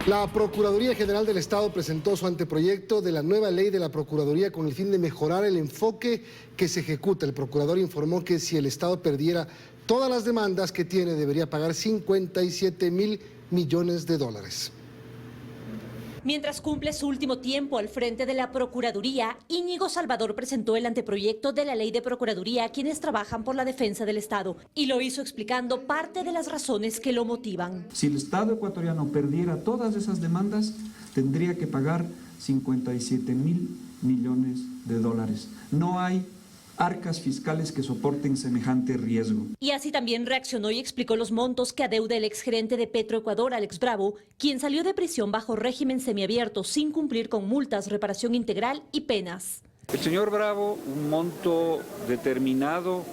La Procuraduría General del Estado presentó su anteproyecto de la nueva ley de la Procuraduría con el fin de mejorar el enfoque que se ejecuta. El procurador informó que si el Estado perdiera todas las demandas que tiene, debería pagar 57.000 millones de dólares. Mientras cumple su último tiempo al frente de la Procuraduría, Íñigo Salvador presentó el anteproyecto de la Ley de Procuraduría a quienes trabajan por la defensa del Estado y lo hizo explicando parte de las razones que lo motivan. Si el Estado ecuatoriano perdiera todas esas demandas, tendría que pagar 57.000 millones de dólares. No hay arcas fiscales que soporten semejante riesgo. Y así también reaccionó y explicó los montos que adeuda el exgerente de Petroecuador, Alex Bravo, quien salió de prisión bajo régimen semiabierto sin cumplir con multas, reparación integral y penas. El señor Bravo, un monto determinado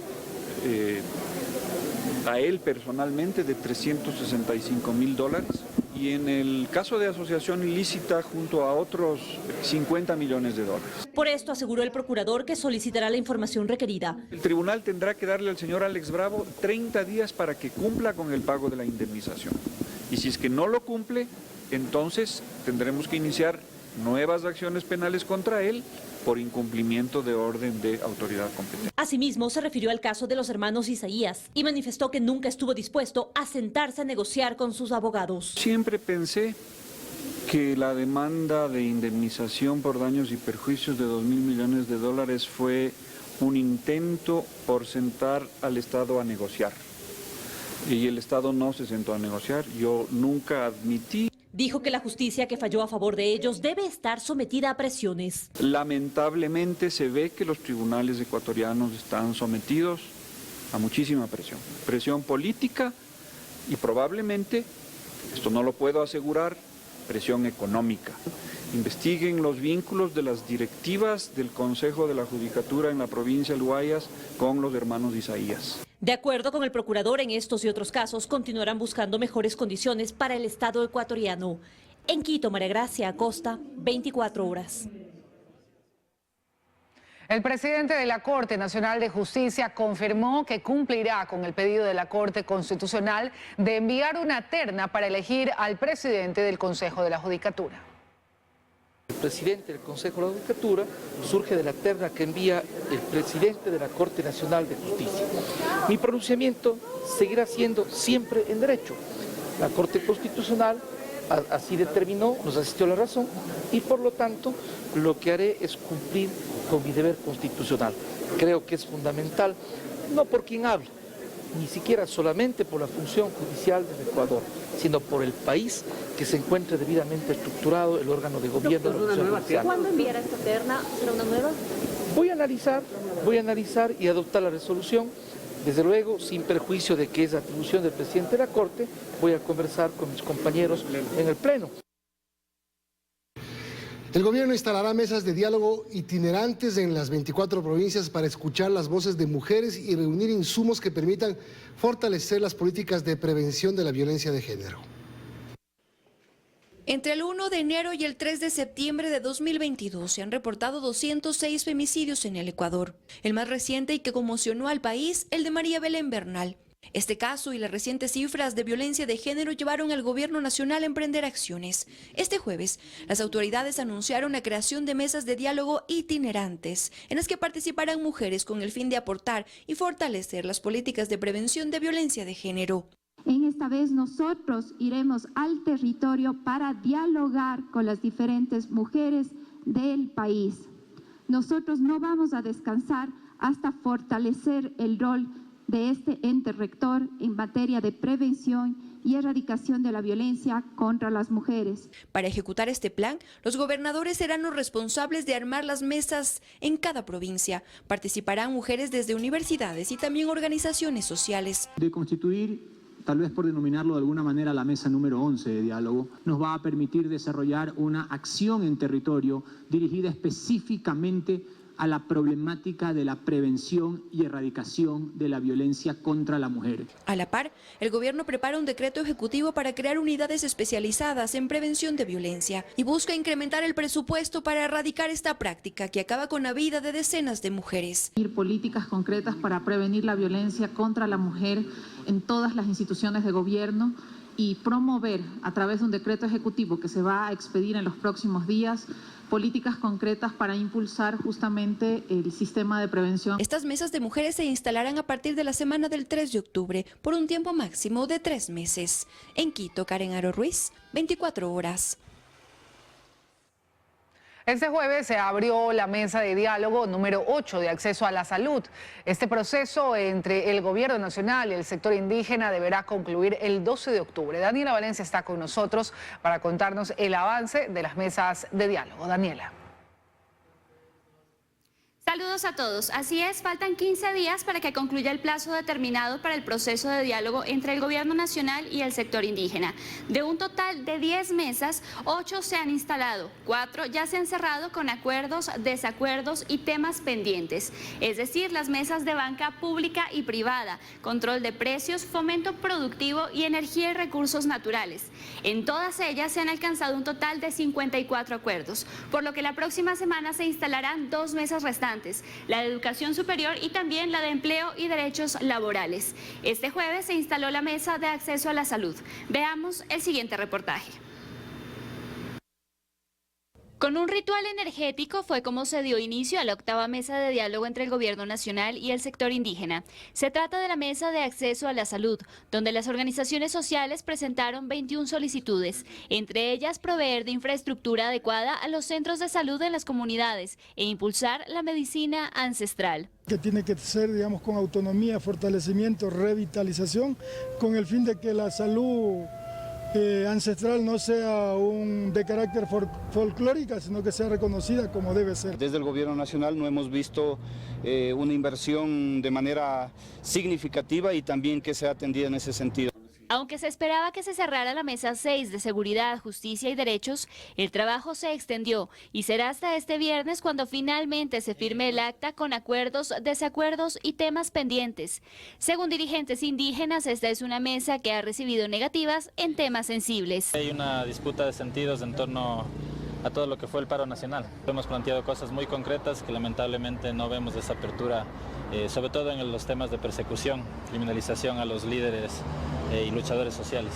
a él personalmente de 365.000 dólares. Y en el caso de asociación ilícita junto a otros 50 millones de dólares. Por esto aseguró el procurador que solicitará la información requerida. El tribunal tendrá que darle al señor Alex Bravo 30 días para que cumpla con el pago de la indemnización. Y si es que no lo cumple, entonces tendremos que iniciar nuevas acciones penales contra él por incumplimiento de orden de autoridad competente. Asimismo, se refirió al caso de los hermanos Isaías y manifestó que nunca estuvo dispuesto a sentarse a negociar con sus abogados. Siempre pensé que la demanda de indemnización por daños y perjuicios de 2.000 millones de dólares fue un intento por sentar al Estado a negociar. Y el Estado no se sentó a negociar. Yo nunca admití. Dijo que la justicia que falló a favor de ellos debe estar sometida a presiones. Lamentablemente se ve que los tribunales ecuatorianos están sometidos a muchísima presión. Presión política y probablemente, esto no lo puedo asegurar, presión económica. Investiguen los vínculos de las directivas del Consejo de la Judicatura en la provincia del Guayas con los hermanos Isaías. De acuerdo con el procurador, en estos y otros casos continuarán buscando mejores condiciones para el Estado ecuatoriano. En Quito, María Gracia Acosta, 24 horas. El presidente de la Corte Nacional de Justicia confirmó que cumplirá con el pedido de la Corte Constitucional de enviar una terna para elegir al presidente del Consejo de la Judicatura. El presidente del Consejo de la Judicatura surge de la terna que envía el presidente de la Corte Nacional de Justicia. Mi pronunciamiento seguirá siendo siempre en derecho. La Corte Constitucional así determinó, nos asistió la razón y por lo tanto lo que haré es cumplir con mi deber constitucional. Creo que es fundamental, no por quien hable, ni siquiera solamente por la función judicial del Ecuador, sino por el país que se encuentre debidamente estructurado el órgano de gobierno. ¿Cuándo enviará esta terna? ¿Será una nueva? Voy a analizar y adoptar la resolución. Desde luego, sin perjuicio de que es atribución del presidente de la Corte, voy a conversar con mis compañeros en el Pleno. El gobierno instalará mesas de diálogo itinerantes en las 24 provincias para escuchar las voces de mujeres y reunir insumos que permitan fortalecer las políticas de prevención de la violencia de género. Entre el 1 de enero y el 3 de septiembre de 2022 se han reportado 206 femicidios en el Ecuador. El más reciente y que conmocionó al país, el de María Belén Bernal. Este caso y las recientes cifras de violencia de género llevaron al gobierno nacional a emprender acciones. Este jueves, las autoridades anunciaron la creación de mesas de diálogo itinerantes, en las que participarán mujeres con el fin de aportar y fortalecer las políticas de prevención de violencia de género. En esta vez nosotros iremos al territorio para dialogar con las diferentes mujeres del país. Nosotros no vamos a descansar hasta fortalecer el rol de este ente rector en materia de prevención y erradicación de la violencia contra las mujeres. Para ejecutar este plan, los gobernadores serán los responsables de armar las mesas en cada provincia. Participarán mujeres desde universidades y también organizaciones sociales. De constituir, tal vez por denominarlo de alguna manera, la mesa número 11 de diálogo, nos va a permitir desarrollar una acción en territorio dirigida específicamente a la problemática de la prevención y erradicación de la violencia contra la mujer. A la par, el gobierno prepara un decreto ejecutivo para crear unidades especializadas en prevención de violencia y busca incrementar el presupuesto para erradicar esta práctica que acaba con la vida de decenas de mujeres. Políticas concretas para prevenir la violencia contra la mujer en todas las instituciones de gobierno y promover a través de un decreto ejecutivo que se va a expedir en los próximos días políticas concretas para impulsar justamente el sistema de prevención. Estas mesas de mujeres se instalarán a partir de la semana del 3 de octubre por un tiempo máximo de 3 meses. En Quito, Karen Aro Ruiz, 24 horas. Este jueves se abrió la mesa de diálogo número 8 de acceso a la salud. Este proceso entre el gobierno nacional y el sector indígena deberá concluir el 12 de octubre. Daniela Valencia está con nosotros para contarnos el avance de las mesas de diálogo. Daniela. Saludos a todos. Así es, faltan 15 días para que concluya el plazo determinado para el proceso de diálogo entre el gobierno nacional y el sector indígena. De un total de 10 mesas, 8 se han instalado, 4 ya se han cerrado con acuerdos, desacuerdos y temas pendientes. Es decir, las mesas de banca pública y privada, control de precios, fomento productivo y energía y recursos naturales. En todas ellas se han alcanzado un total de 54 acuerdos, por lo que la próxima semana se instalarán 2 mesas restantes, la de educación superior y también la de empleo y derechos laborales. Este jueves se instaló la mesa de acceso a la salud. Veamos el siguiente reportaje. Con un ritual energético fue como se dio inicio a la 8ª mesa de diálogo entre el gobierno nacional y el sector indígena. Se trata de la mesa de acceso a la salud, donde las organizaciones sociales presentaron 21 solicitudes, entre ellas proveer de infraestructura adecuada a los centros de salud en las comunidades e impulsar la medicina ancestral. Que tiene que ser, digamos, con autonomía, fortalecimiento, revitalización, con el fin de que la salud ancestral no sea de carácter folclórica, sino que sea reconocida como debe ser. Desde el gobierno nacional no hemos visto una inversión de manera significativa y también que sea atendida en ese sentido. Aunque se esperaba que se cerrara la mesa 6 de Seguridad, Justicia y Derechos, el trabajo se extendió y será hasta este viernes cuando finalmente se firme el acta con acuerdos, desacuerdos y temas pendientes. Según dirigentes indígenas, esta es una mesa que ha recibido negativas en temas sensibles. Hay una disputa de sentidos en torno a todo lo que fue el paro nacional. Hemos planteado cosas muy concretas que lamentablemente no vemos esa apertura, sobre todo en los temas de persecución, criminalización a los líderes y luchadores sociales.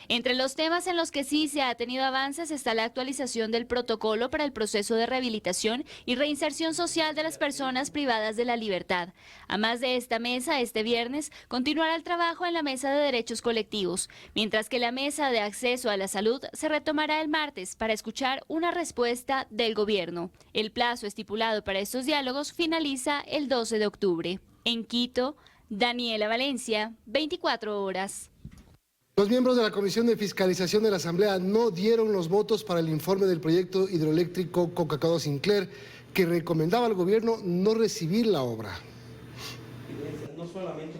Entre los temas en los que sí se ha tenido avances está la actualización del protocolo para el proceso de rehabilitación y reinserción social de las personas privadas de la libertad. A más de esta mesa, este viernes continuará el trabajo en la mesa de derechos colectivos, mientras que la mesa de acceso a la salud se retomará el martes para escuchar una respuesta del gobierno. El plazo estipulado para estos diálogos finaliza el 12 de octubre. En Quito, Daniela Valencia, 24 horas. Los miembros de la Comisión de Fiscalización de la Asamblea no dieron los votos para el informe del proyecto hidroeléctrico Coca-Codo-Sinclair, que recomendaba al gobierno no recibir la obra.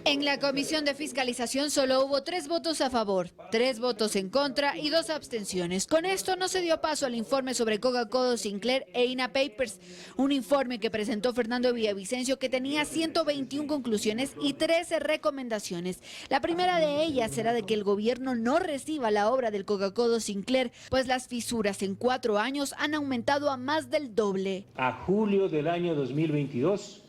En la Comisión de Fiscalización solo hubo 3 votos a favor, 3 votos en contra y 2 abstenciones. Con esto no se dio paso al informe sobre Coca-Codo-Sinclair e INA Papers, un informe que presentó Fernando Villavicencio que tenía 121 conclusiones y 13 recomendaciones. La primera de ellas será de que el gobierno no reciba la obra del Coca-Codo-Sinclair, pues las fisuras en 4 años han aumentado a más del doble. A julio del año 2022,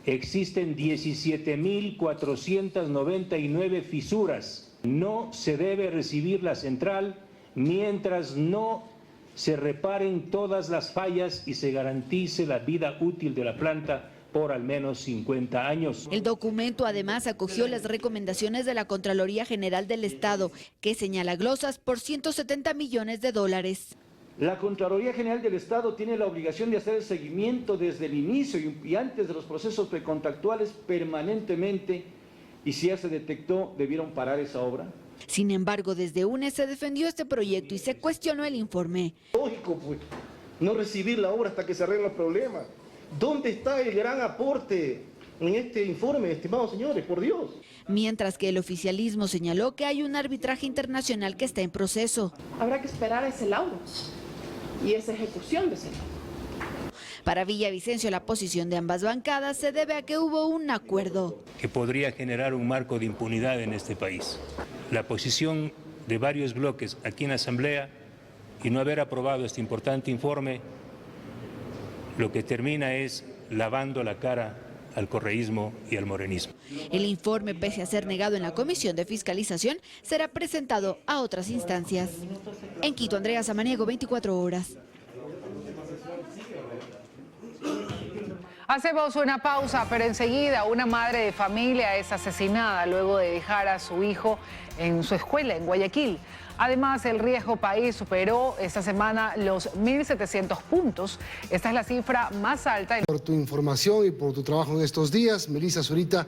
existen 17.499 fisuras. No se debe recibir la central mientras no se reparen todas las fallas y se garantice la vida útil de la planta por al menos 50 años. El documento además acogió las recomendaciones de la Contraloría General del Estado, que señala glosas por 170 millones de dólares. La Contraloría General del Estado tiene la obligación de hacer el seguimiento desde el inicio y antes de los procesos precontractuales permanentemente, y si ya se detectó, debieron parar esa obra. Sin embargo, desde UNES se defendió este proyecto y se cuestionó el informe. Lógico, pues, no recibir la obra hasta que se arreglen los problemas. ¿Dónde está el gran aporte en este informe, estimados señores, por Dios? Mientras que el oficialismo señaló que hay un arbitraje internacional que está en proceso. Habrá que esperar a ese laudo y esa ejecución de ese laudo. Para Villavicencio, la posición de ambas bancadas se debe a que hubo un acuerdo que podría generar un marco de impunidad en este país. La posición de varios bloques aquí en la Asamblea y no haber aprobado este importante informe, lo que termina es lavando la cara al correísmo y al morenismo. El informe, pese a ser negado en la Comisión de Fiscalización, será presentado a otras instancias. En Quito, Andrea Samaniego, 24 horas. Hacemos una pausa, pero enseguida una madre de familia es asesinada luego de dejar a su hijo en su escuela en Guayaquil. Además, el riesgo país superó esta semana los 1.700 puntos. Esta es la cifra más alta. Por tu información y por tu trabajo en estos días, Melissa Zurita,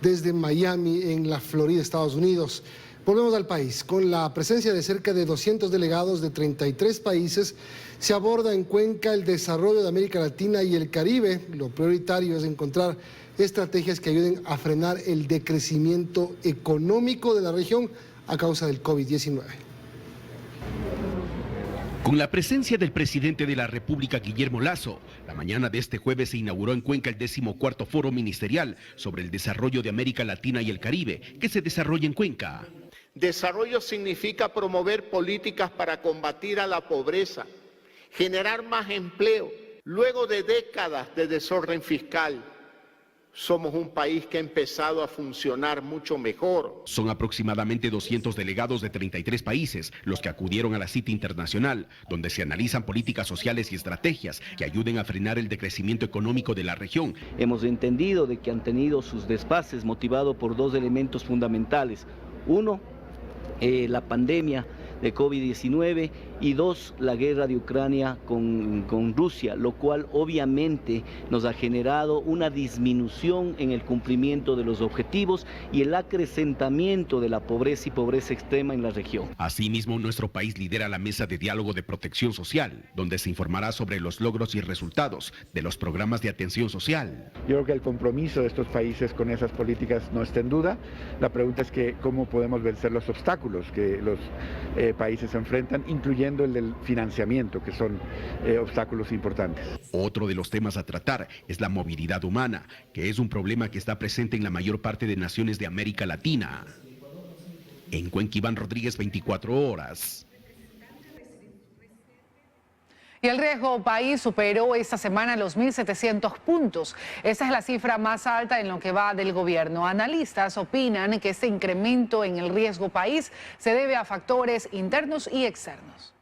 desde Miami, en la Florida, Estados Unidos. Volvemos al país. Con la presencia de cerca de 200 delegados de 33 países, se aborda en Cuenca el desarrollo de América Latina y el Caribe. Lo prioritario es encontrar estrategias que ayuden a frenar el decrecimiento económico de la región a causa del COVID-19. Con la presencia del presidente de la República, Guillermo Lasso, la mañana de este jueves se inauguró en Cuenca el 14º Foro Ministerial sobre el desarrollo de América Latina y el Caribe, que se desarrolla en Cuenca. Desarrollo significa promover políticas para combatir a la pobreza, generar más empleo. Luego de décadas de desorden fiscal, somos un país que ha empezado a funcionar mucho mejor. Son aproximadamente 200 delegados de 33 países los que acudieron a la cita internacional, donde se analizan políticas sociales y estrategias que ayuden a frenar el decrecimiento económico de la región. Hemos entendido de que han tenido sus desfases motivados por dos elementos fundamentales. Uno, la pandemia de COVID-19 y dos, la guerra de Ucrania con Rusia, lo cual obviamente nos ha generado una disminución en el cumplimiento de los objetivos y el acrecentamiento de la pobreza y pobreza extrema en la región. Asimismo, nuestro país lidera la mesa de diálogo de protección social, donde se informará sobre los logros y resultados de los programas de atención social. Yo creo que el compromiso de estos países con esas políticas no está en duda. La pregunta es que cómo podemos vencer los obstáculos que los países enfrentan, incluyendo el del financiamiento, que son obstáculos importantes. Otro de los temas a tratar es la movilidad humana, que es un problema que está presente en la mayor parte de naciones de América Latina. En Cuenca, Iván Rodríguez, 24 horas. Y el riesgo país superó esta semana los 1.700 puntos. Esa es la cifra más alta en lo que va del gobierno. Analistas opinan que este incremento en el riesgo país se debe a factores internos y externos.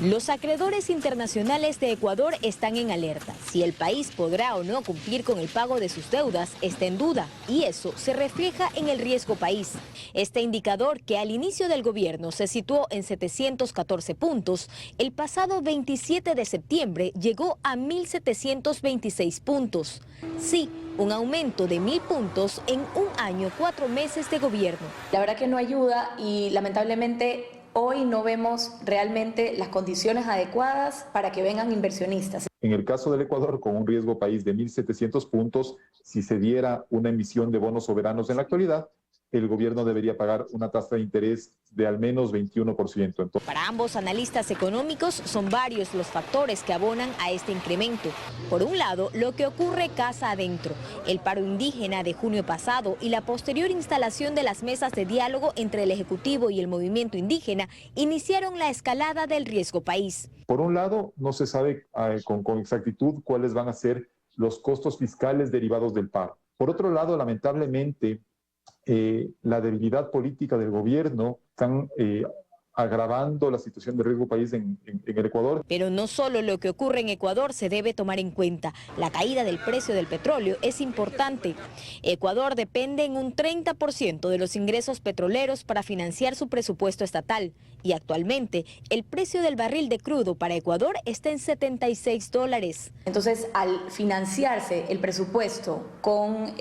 Los acreedores internacionales de Ecuador están en alerta. Si el país podrá o no cumplir con el pago de sus deudas está en duda, y eso se refleja en el riesgo país. Este indicador, que al inicio del gobierno se situó en 714 puntos, el pasado 27 de septiembre llegó a 1.726 puntos. Sí, un aumento de 1.000 puntos en un año, 4 meses de gobierno. La verdad que no ayuda y lamentablemente hoy no vemos realmente las condiciones adecuadas para que vengan inversionistas. En el caso del Ecuador, con un riesgo país de 1.700 puntos, si se diera una emisión de bonos soberanos en la actualidad, el gobierno debería pagar una tasa de interés de al menos 21%. Para ambos analistas económicos son varios los factores que abonan a este incremento. Por un lado, lo que ocurre casa adentro, el paro indígena de junio pasado y la posterior instalación de las mesas de diálogo entre el Ejecutivo y el movimiento indígena iniciaron la escalada del riesgo país. Por un lado, no se sabe con exactitud cuáles van a ser los costos fiscales derivados del paro. Por otro lado, lamentablemente, la debilidad política del gobierno están agravando la situación de riesgo país en el Ecuador. Pero no solo lo que ocurre en Ecuador se debe tomar en cuenta. La caída del precio del petróleo es importante. Ecuador depende en un 30% de los ingresos petroleros para financiar su presupuesto estatal. Y actualmente el precio del barril de crudo para Ecuador está en $76. Entonces, al financiarse el presupuesto con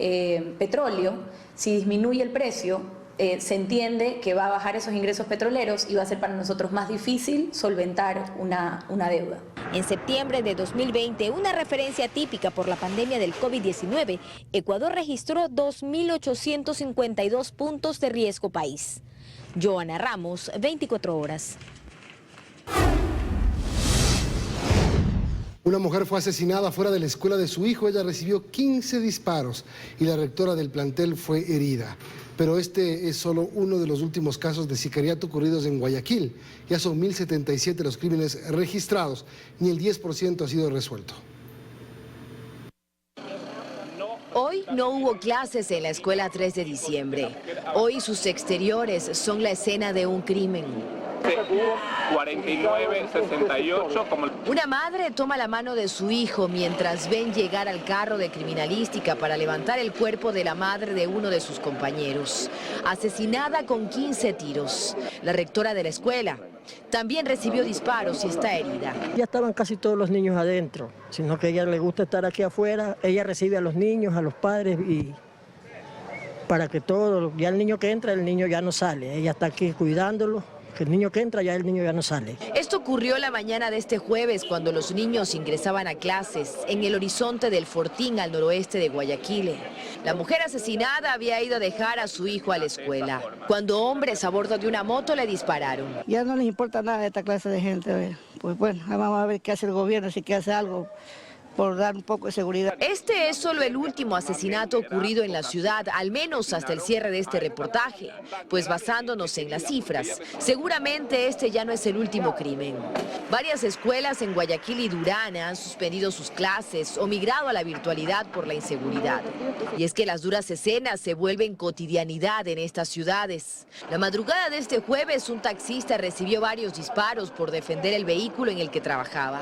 petróleo, si disminuye el precio, se entiende que va a bajar esos ingresos petroleros y va a ser para nosotros más difícil solventar una deuda. En septiembre de 2020, una referencia típica por la pandemia del COVID-19, Ecuador registró 2.852 puntos de riesgo país. Joana Ramos, 24 horas. Una mujer fue asesinada fuera de la escuela de su hijo. Ella recibió 15 disparos y la rectora del plantel fue herida. Pero este es solo uno de los últimos casos de sicariato ocurridos en Guayaquil. Ya son 1.077 los crímenes registrados, ni el 10% ha sido resuelto. Hoy no hubo clases en la escuela 3 de diciembre. Hoy sus exteriores son la escena de un crimen. 49-68. Una madre toma la mano de su hijo mientras ven llegar al carro de criminalística para levantar el cuerpo de la madre de uno de sus compañeros. Asesinada con 15 tiros. La rectora de la escuela también recibió disparos y está herida. Ya estaban casi todos los niños adentro, sino que a ella le gusta estar aquí afuera. Ella recibe a los niños, a los padres y para que todo, ya el niño que entra, el niño ya no sale. Ella está aquí cuidándolo. El niño que entra, ya el niño ya no sale. Esto ocurrió la mañana de este jueves cuando los niños ingresaban a clases en el horizonte del Fortín al noroeste de Guayaquil. La mujer asesinada había ido a dejar a su hijo a la escuela, cuando hombres a bordo de una moto le dispararon. Ya no les importa nada de esta clase de gente. Pues bueno, vamos a ver qué hace el gobierno, si que hace algo por dar un poco de seguridad. Este es solo el último asesinato ocurrido en la ciudad, al menos hasta el cierre de este reportaje, pues basándonos en las cifras, seguramente este ya no es el último crimen. Varias escuelas en Guayaquil y Durán han suspendido sus clases o migrado a la virtualidad por la inseguridad. Y es que las duras escenas se vuelven cotidianidad en estas ciudades. La madrugada de este jueves, un taxista recibió varios disparos por defender el vehículo en el que trabajaba.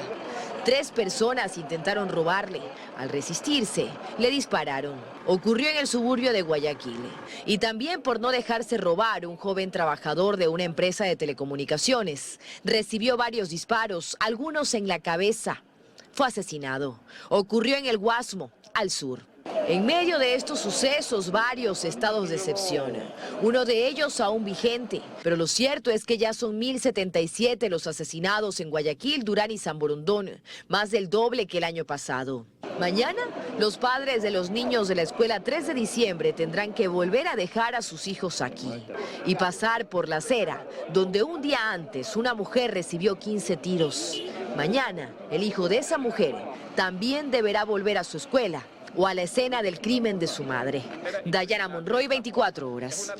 3 personas intentaron robarle. Al resistirse, le dispararon. Ocurrió en el suburbio de Guayaquil. Y también por no dejarse robar, un joven trabajador de una empresa de telecomunicaciones recibió varios disparos, algunos en la cabeza. Fue asesinado. Ocurrió en el Guasmo, al sur. En medio de estos sucesos, varios estados de excepción. Uno de ellos aún vigente. Pero lo cierto es que ya son 1077 los asesinados en Guayaquil, Durán y San Borondón, más del doble que el año pasado. Mañana, los padres de los niños de la escuela 3 de diciembre tendrán que volver a dejar a sus hijos aquí y pasar por la acera, donde un día antes una mujer recibió 15 tiros. Mañana, el hijo de esa mujer también deberá volver a su escuela o a la escena del crimen de su madre. Dayana Monroy, 24 horas.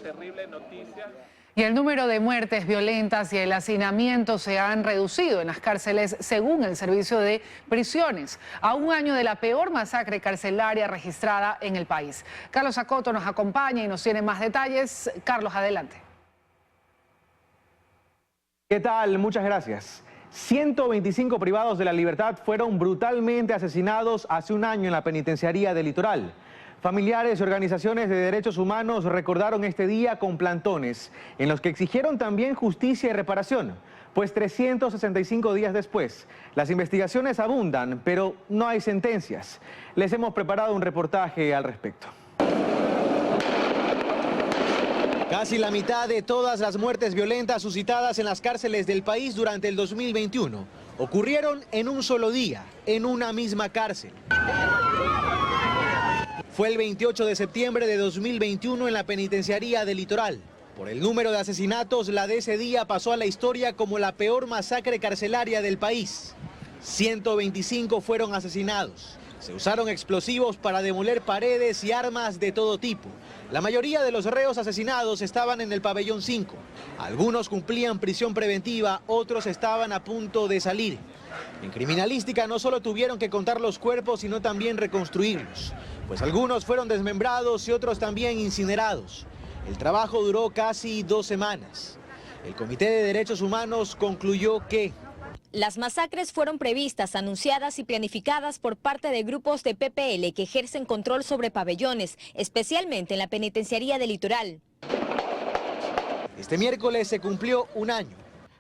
Y el número de muertes violentas y el hacinamiento se han reducido en las cárceles según el Servicio de Prisiones, a un año de la peor masacre carcelaria registrada en el país. Carlos Acoto nos acompaña y nos tiene más detalles. Carlos, adelante. ¿Qué tal? Muchas gracias. 125 privados de la libertad fueron brutalmente asesinados hace un año en la penitenciaría del Litoral. Familiares y organizaciones de derechos humanos recordaron este día con plantones, en los que exigieron también justicia y reparación, pues 365 días después, las investigaciones abundan, pero no hay sentencias. Les hemos preparado un reportaje al respecto. Casi la mitad de todas las muertes violentas suscitadas en las cárceles del país durante el 2021 ocurrieron en un solo día, en una misma cárcel. Fue el 28 de septiembre de 2021 en la penitenciaría del Litoral. Por el número de asesinatos, la de ese día pasó a la historia como la peor masacre carcelaria del país. 125 fueron asesinados. Se usaron explosivos para demoler paredes y armas de todo tipo. La mayoría de los reos asesinados estaban en el pabellón 5. Algunos cumplían prisión preventiva, otros estaban a punto de salir. En criminalística no solo tuvieron que contar los cuerpos, sino también reconstruirlos, pues algunos fueron desmembrados y otros también incinerados. El trabajo duró casi 2 semanas. El Comité de Derechos Humanos concluyó que las masacres fueron previstas, anunciadas y planificadas por parte de grupos de PPL que ejercen control sobre pabellones, especialmente en la penitenciaría del Litoral. Este miércoles se cumplió un año.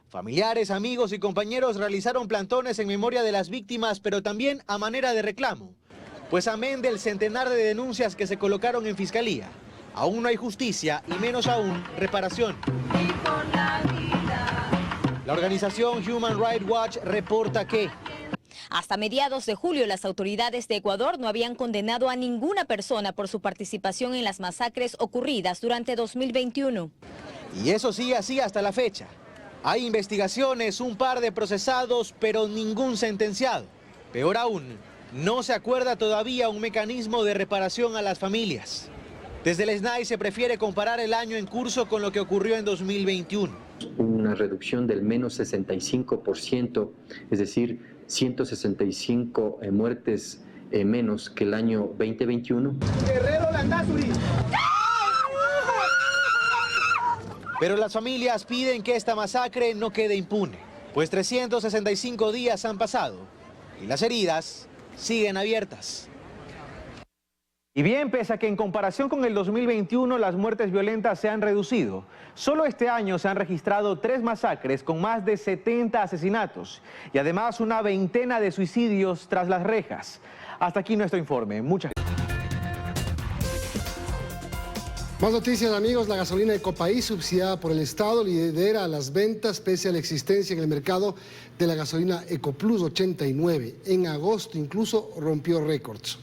Familiares, amigos y compañeros realizaron plantones en memoria de las víctimas, pero también a manera de reclamo. Pues amén del centenar de denuncias que se colocaron en fiscalía, aún no hay justicia y menos aún reparación. La organización Human Rights Watch reporta que hasta mediados de julio las autoridades de Ecuador no habían condenado a ninguna persona por su participación en las masacres ocurridas durante 2021. Y eso sí, así hasta la fecha. Hay investigaciones, un par de procesados, pero ningún sentenciado. Peor aún, no se acuerda todavía un mecanismo de reparación a las familias. Desde el SNAI se prefiere comparar el año en curso con lo que ocurrió en 2021. Una reducción del menos 65%, es decir, 165 muertes menos que el año 2021. Guerrero Landazuri. Pero las familias piden que esta masacre no quede impune, pues 365 días han pasado y las heridas siguen abiertas. Y bien, pese a que en comparación con el 2021 las muertes violentas se han reducido, solo este año se han registrado 3 masacres con más de 70 asesinatos y además una veintena de suicidios tras las rejas. Hasta aquí nuestro informe. Muchas gracias. Más noticias, amigos. La gasolina Ecopaís, subsidiada por el Estado, lidera las ventas pese a la existencia en el mercado de la gasolina Ecoplus 89. En agosto incluso rompió récords.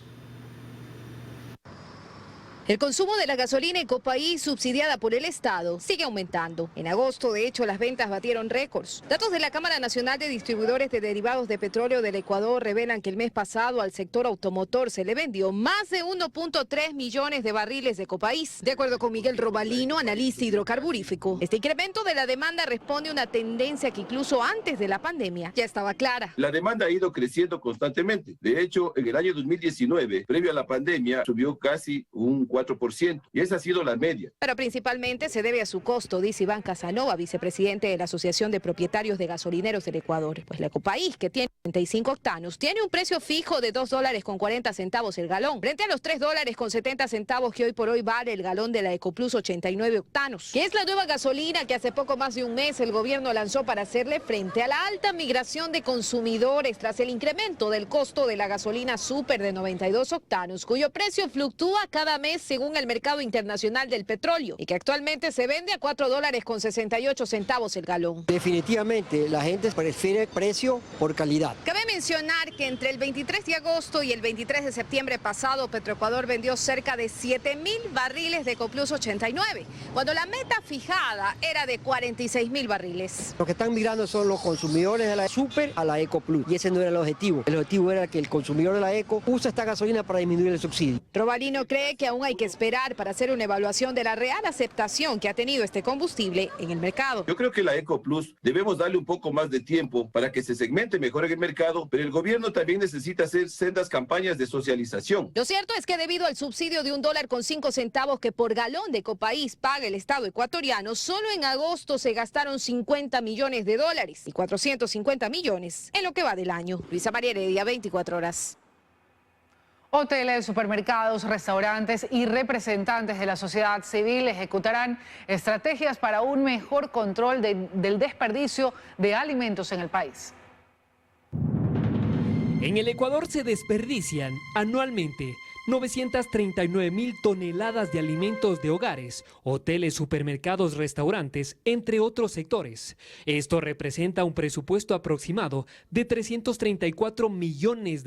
El consumo de la gasolina Ecopaís, subsidiada por el Estado, sigue aumentando. En agosto, de hecho, las ventas batieron récords. Datos de la Cámara Nacional de Distribuidores de Derivados de Petróleo del Ecuador revelan que el mes pasado al sector automotor se le vendió más de 1.3 millones de barriles de Ecopaís. De acuerdo con Miguel Robalino, analista hidrocarburífico, este incremento de la demanda responde a una tendencia que incluso antes de la pandemia ya estaba clara. La demanda ha ido creciendo constantemente. De hecho, en el año 2019, previo a la pandemia, subió casi un 4%, y esa ha sido la media. Pero principalmente se debe a su costo, dice Iván Casanova, vicepresidente de la Asociación de Propietarios de Gasolineros del Ecuador. Pues la Ecopaís, que tiene 35 octanos, tiene un precio fijo de $2.40 el galón, frente a los $3.70 que hoy por hoy vale el galón de la Ecoplus 89 octanos, que es la nueva gasolina que hace poco más de un mes el gobierno lanzó para hacerle frente a la alta migración de consumidores tras el incremento del costo de la gasolina super de 92 octanos, cuyo precio fluctúa cada mes según el mercado internacional del petróleo y que actualmente se vende a $4.68 el galón. Definitivamente la gente prefiere precio por calidad. Cabe mencionar que entre el 23 de agosto y el 23 de septiembre pasado, Petroecuador vendió cerca de 7.000 barriles de Ecoplus 89, cuando la meta fijada era de 46.000 barriles. Lo que están mirando son los consumidores de la Super a la Ecoplus, y ese no era el objetivo. El objetivo era que el consumidor de la Eco usa esta gasolina para disminuir el subsidio. Robalino cree que aún hay que esperar para hacer una evaluación de la real aceptación que ha tenido este combustible en el mercado. Yo creo que la Ecoplus debemos darle un poco más de tiempo para que se segmente mejor en el mercado, pero el gobierno también necesita hacer sendas campañas de socialización. Lo cierto es que debido al subsidio de $1.05 que por galón de Ecopaís paga el Estado ecuatoriano, solo en agosto se gastaron $50 millones y 450 millones en lo que va del año. Luisa María Heredia, 24 horas. Hoteles, supermercados, restaurantes y representantes de la sociedad civil ejecutarán estrategias para un mejor control del desperdicio de alimentos en el país. En el Ecuador se desperdician anualmente 939.000 toneladas de alimentos de hogares, hoteles, supermercados, restaurantes, entre otros sectores. Esto representa un presupuesto aproximado de $334 millones.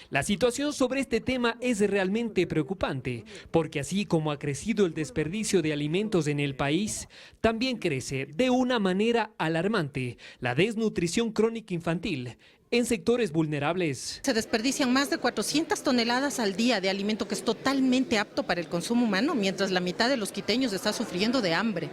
La situación sobre este tema es realmente preocupante, porque así como ha crecido el desperdicio de alimentos en el país, también crece de una manera alarmante la desnutrición crónica infantil en sectores vulnerables. Se desperdician más de 400 toneladas al día de alimento que es totalmente apto para el consumo humano, mientras la mitad de los quiteños está sufriendo de hambre.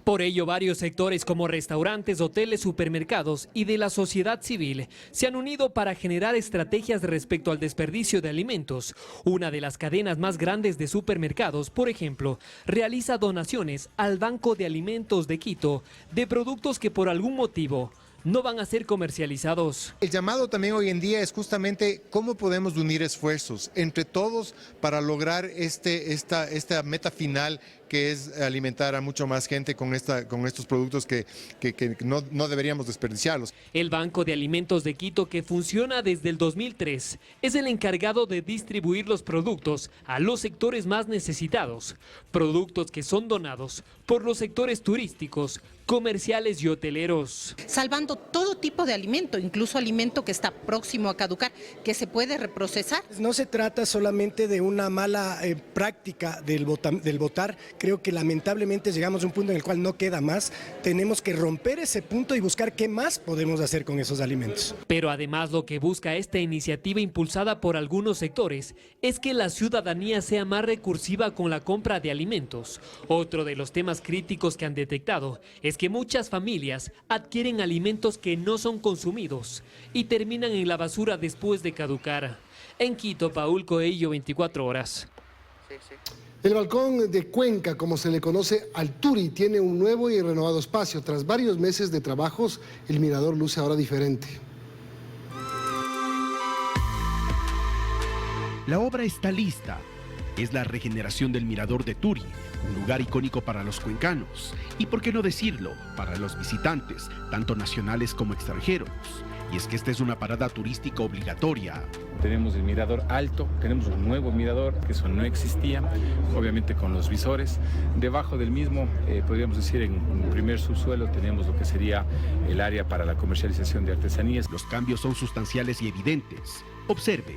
Por ello, varios sectores como restaurantes, hoteles, supermercados y de la sociedad civil se han unido para generar estrategias respecto al desperdicio de alimentos. Una de las cadenas más grandes de supermercados, por ejemplo, realiza donaciones al Banco de Alimentos de Quito de productos que por algún motivo no van a ser comercializados. El llamado también hoy en día es justamente cómo podemos unir esfuerzos entre todos para lograr esta meta final, que es alimentar a mucho más gente con estos productos que no deberíamos desperdiciarlos. El Banco de Alimentos de Quito, que funciona desde el 2003, es el encargado de distribuir los productos a los sectores más necesitados, productos que son donados por los sectores turísticos, comerciales y hoteleros. Salvando todo tipo de alimento, incluso alimento que está próximo a caducar, que se puede reprocesar. No se trata solamente de una mala práctica del botar. Creo que lamentablemente llegamos a un punto en el cual no queda más. Tenemos que romper ese punto y buscar qué más podemos hacer con esos alimentos. Pero además lo que busca esta iniciativa impulsada por algunos sectores es que la ciudadanía sea más recursiva con la compra de alimentos. Otro de los temas críticos que han detectado es que muchas familias adquieren alimentos que no son consumidos y terminan en la basura después de caducar. En Quito, Paul Coello, 24 horas. El balcón de Cuenca, como se le conoce al Turi, tiene un nuevo y renovado espacio. Tras varios meses de trabajos, el mirador luce ahora diferente. La obra está lista. Es la regeneración del mirador de Turi, un lugar icónico para los cuencanos y, por qué no decirlo, para los visitantes, tanto nacionales como extranjeros. Y es que esta es una parada turística obligatoria. Tenemos el mirador alto, tenemos un nuevo mirador, que eso no existía, obviamente con los visores. Debajo del mismo, podríamos decir, en un primer subsuelo tenemos lo que sería el área para la comercialización de artesanías. Los cambios son sustanciales y evidentes. Observe.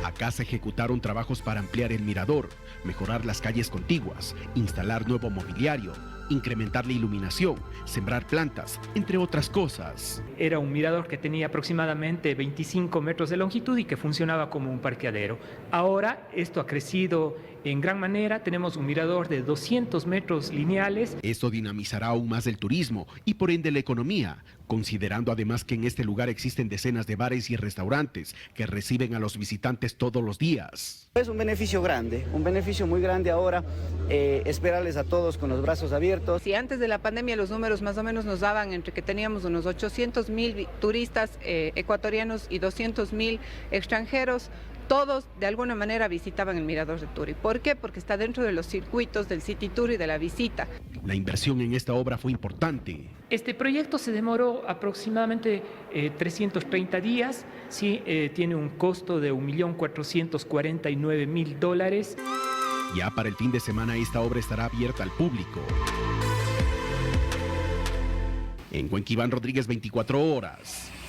Acá se ejecutaron trabajos para ampliar el mirador, mejorar las calles contiguas, instalar nuevo mobiliario, incrementar la iluminación, sembrar plantas, entre otras cosas. Era un mirador que tenía aproximadamente 25 metros de longitud y que funcionaba como un parqueadero. Ahora esto ha crecido en gran manera, tenemos un mirador de 200 metros lineales. Esto dinamizará aún más el turismo y por ende la economía, considerando además que en este lugar existen decenas de bares y restaurantes que reciben a los visitantes todos los días. Es un beneficio grande, un beneficio muy grande ahora, esperarles a todos con los brazos abiertos. Si antes de la pandemia los números más o menos nos daban entre que teníamos unos 800.000 turistas ecuatorianos y 200.000 extranjeros, todos de alguna manera visitaban el mirador de Turi. ¿Por qué? Porque está dentro de los circuitos del City Tour y de la visita. La inversión en esta obra fue importante. Este proyecto se demoró aproximadamente 330 días, ¿sí? Tiene un costo de $1.449.000. Ya para el fin de semana esta obra estará abierta al público. En Cuenca, Iván Rodríguez, 24 horas.